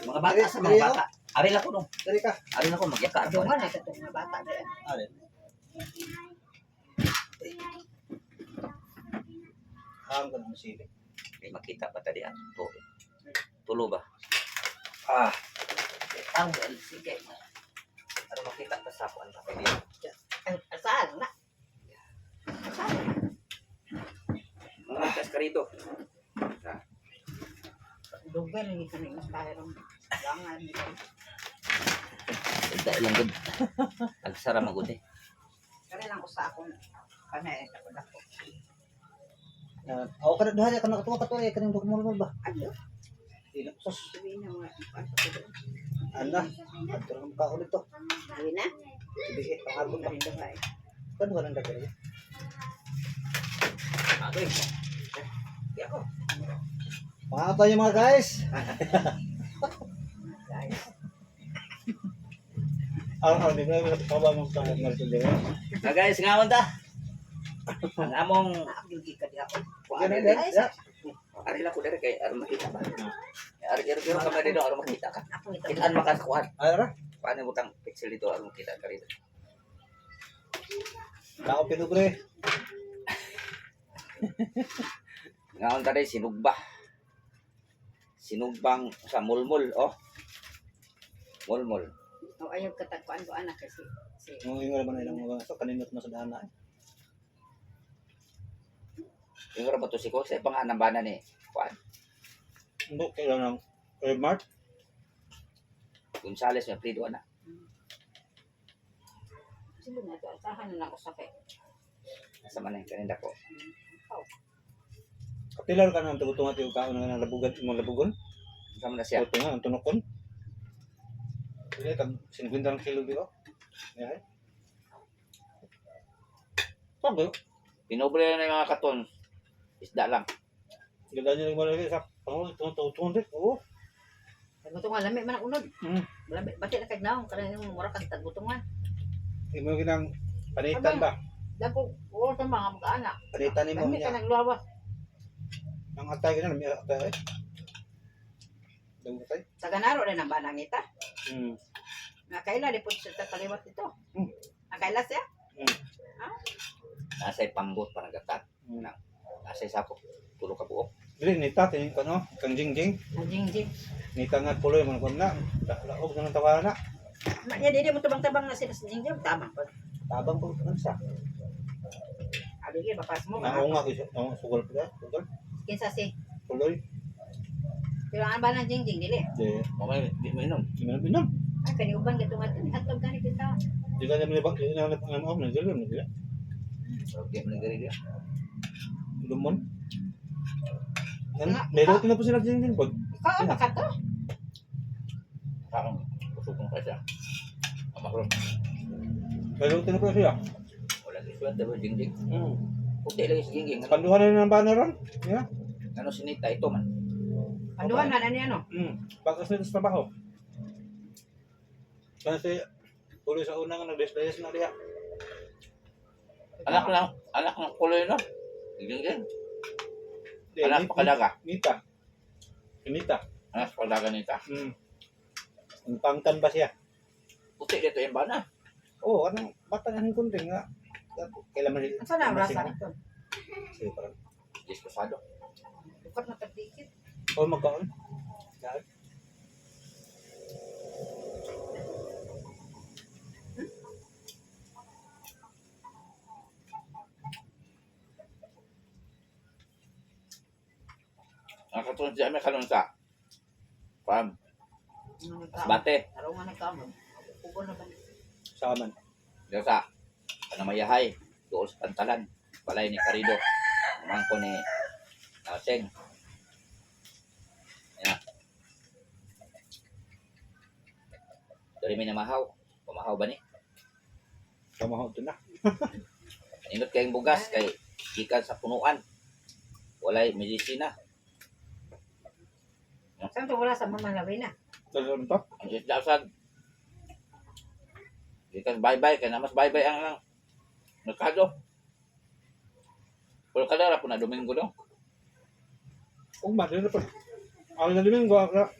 Mga bata sa mga bata. Ari lang ko nung. Dari ka. Ari lang ko magyaka. Dungan ay katong mga bata din. Alin. Ang ganda mo sili. May makita pa tadi ang tulo ba? Ah. Ang sige. Ano makita pa sa kuan pa pwede. Saan na? Saan? Mga kas karito. Dugan ni kanang inspiring. Langan ni. Ito lang gud. Agsara magud eh. Kani lang usa akong kanay sa dako. Ako kada duha ka nakatuwa ka to eh kanang dugmol ba? Ano? Ila sos. Sabi na mga pasok ko. Anda. Ato lang ka ulit to. Sabi na. Sige, pangabot ba? Kani duha. Kan wala nang dagay. Agoy. Di ako. Mga tayo mga guys. Guys. Ang di ba pa mo sa martilyo? Na guys, ngamon ta. Ang among Naagyogi ka di ako. Ganun din. Ya. ari lang ko dere kay aron makita ba. Ari ka ba dito aron makita ka. Ako ito. Kitaan makakuan. Ara. Paano butang pixel dito aron makita ka rito. Ako pinubre. Ngaon ta day sinugba. Sinugbang sa mulmul oh. Mulmul. O ayaw katagpuan ko anak kasi. Mo ingon man ilang mga so kaninot na sa dana. Yung ra ba to si ko sa panganambana ni kuan. Ndok kailangan Mart. Gonzales na prido na. Sino na ito? Asahan na ako sakit. Sa man kaninda ko. Kapilar ka nang tugutungan tiyo kaon nga labugan mo labugon. Sa man na siya. Ito nga ang tunokon. Dili tag 50 kilo dito. Ya. Pag Pinobre na yung mga katon. Isda lang. ganda niyo mo lagi sa tungon dit. Oh. Tagutungan lami man ang unod. Mm. Lami bati na kag naong kanang mura kag tagutungan. Imo ginang panitan ba? Dago ko sa mga mag-anak. Panitan nimo Lami ka niya. nagluwas. Ang atay gina mi atay. Damo tay. Sa ganaro rin ang banang ita. Nakaila di po siya kaliwat ito. Mm. Nakaila siya? Nasa pambot pa nagatat. Nasa sako. Tulo ka buok. Dili nita tin ko no kang jingjing. Ang jingjing. Nita nga puloy man ko na. Laog na tawana. Manya di mo tabang-tabang na sila sa jingjing. Tama po. Tabang ko kan sa. Abi ka papas mo ka. Naunga ko ang sugol pala. Sugol. Kinsa si. Puloy. Pero ang banang jingjing dili. De. Mamay di mo inom. Minum. Ay kani uban ka tungat hatog kani kita. Di ka na nilibak, di na nilibak na dilim na dilim. So, di mo nagari dia. Lumon. Meron na po sila dyan pag. Ikaw ba ka to? Kaong usukong pa siya. Amakron. Meron na po siya. Wala ni swerte ba jingjing. Puti lagi si jingjing. Panduhan na ng banner ron. Yeah. Ano sinita ito man. Panduan na ni ano? Bakas nito sa trabaho. Kasi tuloy sa unang nag-deslayas na diya. Anak ng kuloy no. Jingjing. Anak pa kalaga. Nita. Nita. Anak pa kalaga nita. Ang pangtan ba siya? Puti dito yung bana. Oo, anong bata na ng kunting nga. Kailan man Ang sana ang rasa nito. Sige, parang. Disposado. Bukat na tagdikit. O, magkaon. Dahil. Nakatulong siya may kalong sa Pam. Bate. Araw nga nagkamag. Pugol na ba? Saman. Diyo sa Panamayahay. Doon sa Pantalan. Balay ni Carido. Mangko ni Naseng. Yan. Dari may namahaw. Pamahaw ba ni? Kamahot na. Inot kayong bugas kay gikan sa punuan. Walay medisina. Saan to wala sa mamalawin na? Talaga ito? Ang 6,000. Di ka bye-bye, kaya na mas bye-bye ang merkado. Pero kadara po na Domingo daw. Kung ba, dito po. Ako na din ko, nga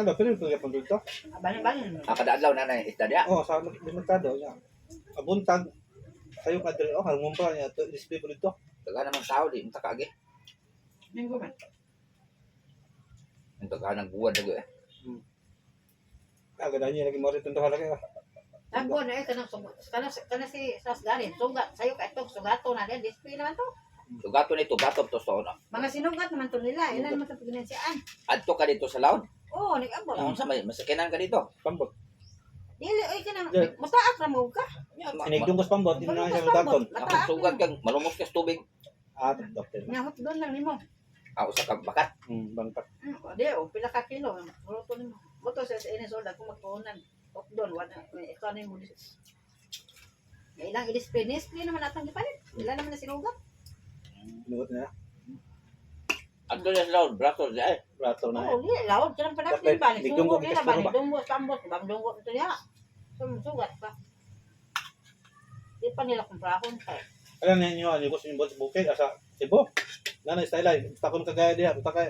daw, pero ito yung dito. Balik-balik. Kada adlaw na na isda diya. Oo, sa merkado, niya. Abuntag, kayo ka dito, harumumpa niya, display po dito. Taga naman tao, di mo takagi. Minggo man. Ang taga ng buwan na eh. Agad niya, lagi mo rin ito halaga. Tagbo na kanang sugat. Kana si Sas Garin. Sugat. Sayo ka ito. Sugato na din. Display naman to. So gato nito, gato to sa una. Mga sinugat naman to nila. Ilan naman ito pinansiyaan. Adto ka dito sa laon. Oo, nag-abot. Ang sa may masakinan ka dito. Pambot. Dili, ay ka nang. Yeah. Mataak na mo ka. Sinigdong ko sa pambot, hindi na siya Pambot. magkakon. Mataak Sugat na mo. kang malumos ka sa tubig. Doktor. Ngahot doon lang ni mo. Ako sa kagbakat. Bangkat. Di, o. Pila ka kilo. Luto ni mo. Buto sa inisolda kung magpunan. Op doon. Ikaw na mo. Ilang i-display. Display naman natang gipalit. Ilan naman na sinugat. Lugot na. Adto na sa laon, braso di ay. Brato na. Oo, di. Lawag ka ng panak. Bakit? Di ba? Nigdunggo, Sugod nila ikas ba? puro ba? Nigdunggo, sambot. Bangdunggo ito niya. Sugat ka. Di pa nila kumprahon ka. Alam niyo, ano ko sa bukid, asa Cebu. Nanay style ay, takon kagaya diha, buta kay.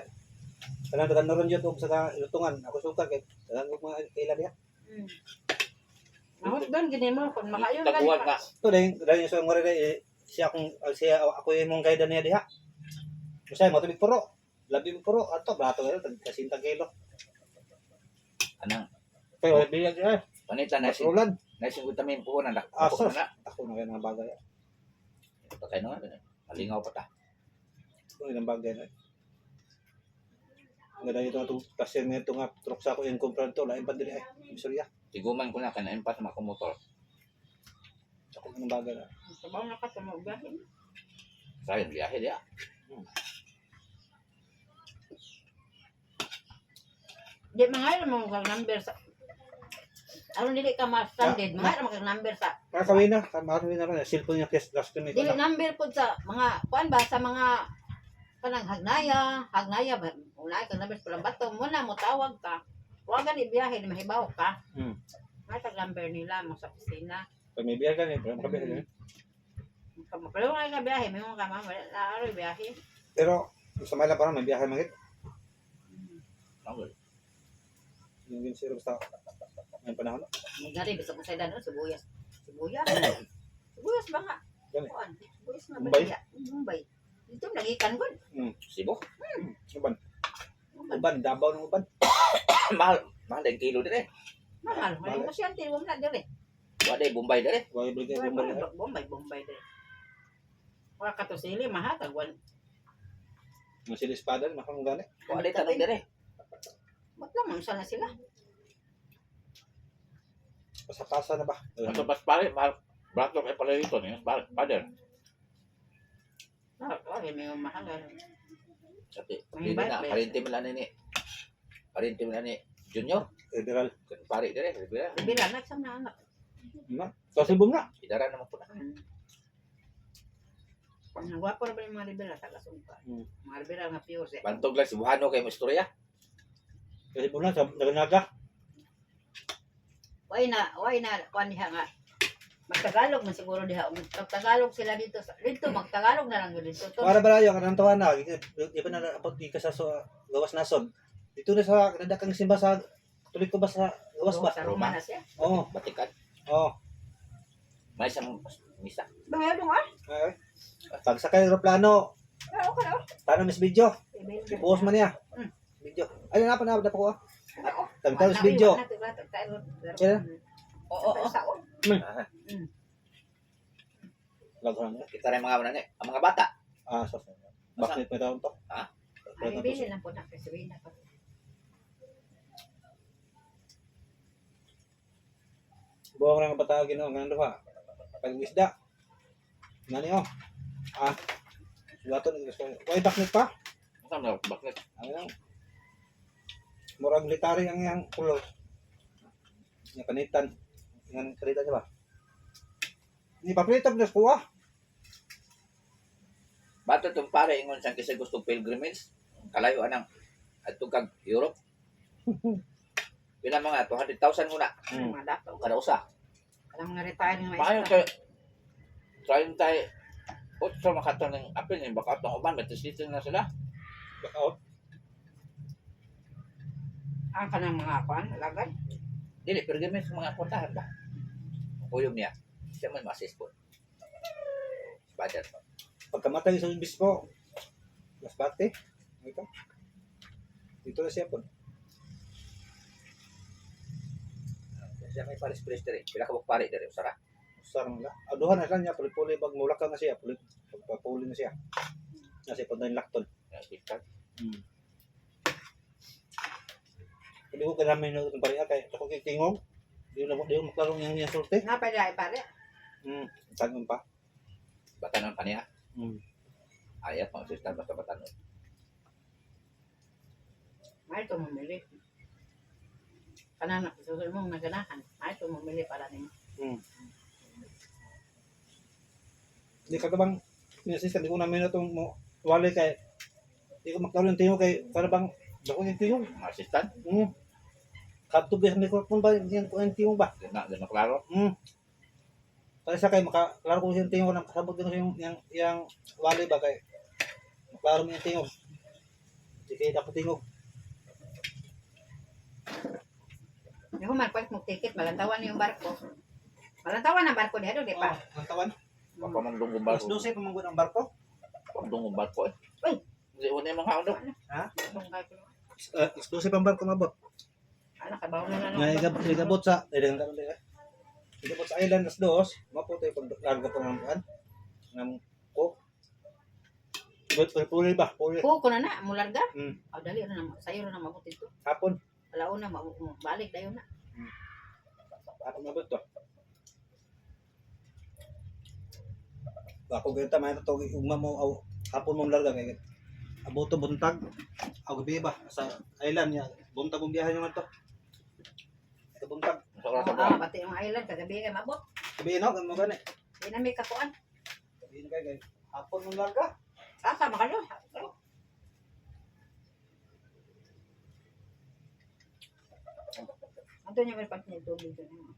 Kanang tagan naron jud og sa lutungan. Ako suka kay tagan ko mga kaila diha. Mahot doon, gini mo. Kung makayon ka. Taguan nga. To dahil sa ngore dai siya ako imong kayda niya diha. Kasi mo tubig puro. Labi mo puro ato brato nga kasintang kilo. Anang Pero diya diha. panita na si Masulan. na si vitamin po na Asa. na. Ako na kay mga bagay. Ito kayo naman. Malingaw pa ta. Kung ilang bagay na. Nga dahil ito itong kasi nga ito nga truck sa ako yung kumpran to, lain pa din eh. Miserya. Tiguman ko na kana empat sa mga motor. Ako ng bagay na. Sabaw na ka sa mga ugahin. Sayang biyahe diya. Di, mga mo kang number sa... Ano dili ka ma-standard, mga mo kang number sa... Kakawin na, kakawin na rin. Cellphone niya kes last time Dili number po sa mga... Kuan ba, sa mga... Kanang hagnaya ba? Unay kang number sa bato. Muna mo tawag ka. Huwag ni biyahe, ni mahibaw ka. May tag-number nila mo sa opisina. Pag may biyahe ka niya, pero makabiyahe niya. Pero nga ka biyahe, may mga kama, wala biyahe. Pero, sa Manila parang may biyahe magit. Okay. Yung ginsiro basta may panahon. Ngari, bisa ko sa ilan, sibuyas. Sibuyas? Sibuyas ba nga? Gani. Kuan, sibuyas nga Bombay? ba? Bombay. Dito, nagikan ko. Sibo. Uban. Uban, dabaw ng uban. mahal din kilo dire. Mahal, mahal mo siya, hindi mo na dire. Wa day Bombay dire. Huwag ibigay ko ba Bombay dire. Wala ka to sili, mahal, tagwan. Mga sila espada, makang gani. Wa day tanong dire. Ba't naman sana sila? Sa kasa na ba? Ato pas pare, mahal. Brato kay pala dito ni father. Okay, may mahal. Kasi May hindi na bad parinti mo lang ni. Parinti mo lang ni Junior. Federal. Pare dire, ribera. Bila na sa mga anak. Na. Kasi bum na. Idara naman po na. Ang gwapo na ba yung mga libera sa kasungka? Mga libera nga pure siya. Bantog lang si Buhano kay mo istorya. Kasi bum na, sa naganaga. Why na, kuan diha nga. Magtagalog man siguro diha. Magtagalog sila dito. Dito, magtagalog na lang yun dito. Para ba yung kanang tawa na, di ba na apot di ka sa gawas nasod. Dito na sa nadakang simba sa tuloy ko ba sa gawas ba? Sa Roma na siya. Oo. Batikan. Oo. May isang misa. Bangay dong ah. Ay. Pag sakay aeroplano, Okay oh. tanong mis video. Ipost man niya. Video. Ay na pa ko. Tanong mis video. Kaya? Oo. Lago na. Kita rin mga manani, ang mga bata. So. Bakit may taon to? Ay, bilhin lang po na kasi na pa. Buwang lang patagin o, ngano ha? Pag-isda. Ngani o? Sulaton. Why bakit pa? Saan na bakit? Ano? Murag military ang yang kulor. Yang panitan. Yang kereta siya ba? Hindi pa palitan na kuha. Bato itong pare ingon siyang kasi gusto pilgrimage. Kalayo anang at kag Europe. Pila mga 200,000 muna. Ang mga dato. Kada usa. Kanang mga retired ng Maayo maestra. kay 30 sa makatong ng apil ni baka atong uban betisito na sila. Blackout. Ang kanang mga kuan, lagay. Dili pero gamit sa mga kontahan ba. Kuyog niya. Siya man ma-assist po. Budget. Pagkamatay sa bispo, mas bate. Ito. Dito na siya po. Siya may paris-paris diri. Pila ka pari diri usara. Sarang la. Aduhan na lang niya, puli-puli pag mulak na siya, puli na siya. Kasi pag lakton. Ikat. Hindi ko kailangan na itong pariya kay ako kay tingog. Di mo maklarong yang niya sulti. Napay ay pare. Tangon pa. Batanon pa niya. Hmm. Ayat pang sistem basta batanon. May ito mamili. Kanang susunod mong naganahan. May ito mamili para nimo. Di ka bang minasistan di ko namin na itong wali kay di ko magkaroon ng tingog kay para bang dako yung tingog. Mga assistant. Kadto ba sa mikrofon ba yung tingog ba? Gana klaro. Kaya sa kay maklaro ko yung tingog ng kasabot din yung wali ba kay maklaro mo yung tingog. Di kaya dapat tingog. Yung humarpas mo ticket, malantawan yung barko. Malantawan ang barko diha do, di pa? Ang tawan. Papamandong Mas gumbarko. 12 pamanggon ang barko. Pamandong gumbarko eh. Uy! Hindi ko na yung mga ano. Tungkay ko. Mas 12 pang barko mabot. Ano kabaw na Nga igabot sa dagang karon dira. Igabot sa island las dos, maputoy pag larga pa ng kan. Ng ko. Puli ba? Puli. ko na mularga. Hmm. Aw dali na sayo na mabuti to. Hapon. Alauna balik dayon na. Hapon mabot to. Ako ganta may to ugma mo aw hapon mong larga kay aboto buntag. Aw gabi ba sa island niya. Buntag ang biyahe naman to. Ito buntag. Sa oras sa buwan. Pati yung island kagabi kay mabot. Gabi no kan mo gani. Di na may kakuan. Gabi kay hapon mong larga. Sasa makalo. Anto niya may pati ng tubig doon.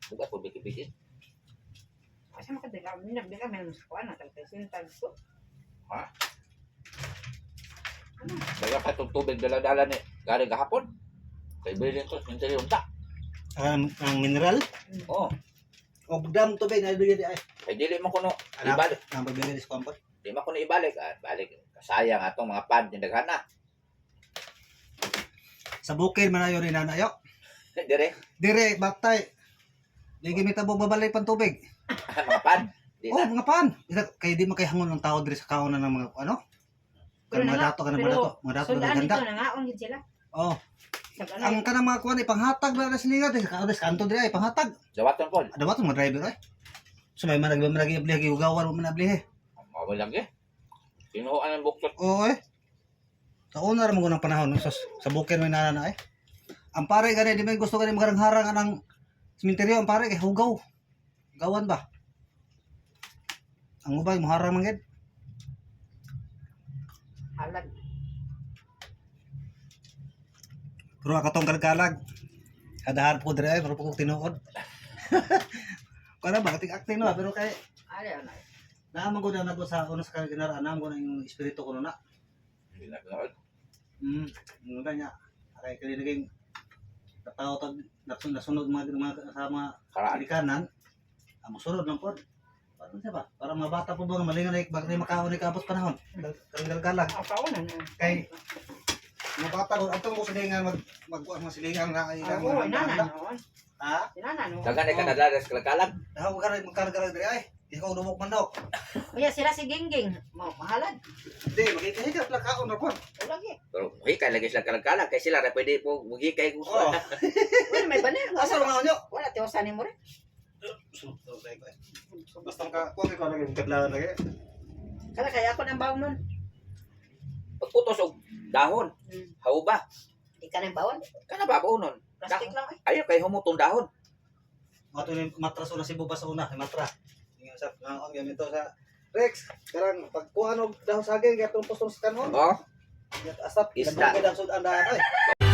Bukas po biki-biki. Kasi makadala kami nagbigay kami ng kuan na tagpesintag ko. Kaya ka itong tubig dala-dala ni galing kahapon. Kay bilhin ko, minsan yung ta. Ang mineral Oo. o dam tubig na dili ay. Kay dili mo kuno ibalik. Ang pagbigay sa kampot. Di mo kuno ibalik. Balik. Sayang atong mga pan tindagan na. Sa bukid man ayo ni nanayo. Dire. Dire batay. Di gimitabo babalay pan tubig. Mga pan. Di Oh, na. mga pan. Kay di makahangon ng tao dire sa kaonan ng mga ano? Kan mga dato mga dato Sundaan ganda. dito na nga on gid sila. Oh, Sa ang kanang mga kuan ipanghatag na sila dire sa kanto dire ipanghatag. Jawaton po. Ada ba mga driver ay? So may managi ablihe giugawan mo manablihe. Mawal lang eh. Sinuhaan ang buktot. Oo eh. Sa una ra mo ng panahon sa bukid may nana ay. Ang pare gani di may gusto gani magarang-harang anang sementeryo ang pare kay hugaw. Gawan ba? Ang ubay muharang man gid. halag. Pero ako tong galgalag. Kadahan po dire ay pero po tinuod. Kana ba acting no pero kay Ali ana. naaman ko na sa una sa kanila anam ko na yung espiritu ko na. Hindi na ganoon. Ano kanya? Kay kali naging tao tag nasunod mga kasama Karaan. Amerikanan. Amo sunod lang po. Para siya ba? Para mga bata po ba malingan ay bakit makaon ni kapos panahon. Galgalag. Ang kaunan na. Kay mga bata ko ato ko silingan magkuan mga silingan na ay Oo, inana noon. ha? Inana noon. Dagan ay kanadalas kalakalag. Ako magkarga dire ay. Ikaw dumok manok. Kuya sila si Gingging. Mahalad. Hindi, magkikahigap lang kaon na po. Lagi. Pero hikay lagi sila kalakalag. Kaya sila na pwede po magikay gusto. Oh, Wala may banil. asa mga nyo? Wala tiwasan mo rin. Basta ka, kuha ko lagi kadlawan lagi. Kaya kaya ako nang bawon nun. Pagputos og dahon. Hauba. Di ka nang bawon. Kana ba nun? Plastic lang eh. Ayaw kay humutong dahon. Mato ni matras una si Buba sa una, matra. Ingon sa ngaon gamito sa Rex, karang pagkuha og dahon saging gatong postong sa kanon. Oh. Asap, Isda. ilabog ang sudan na ay.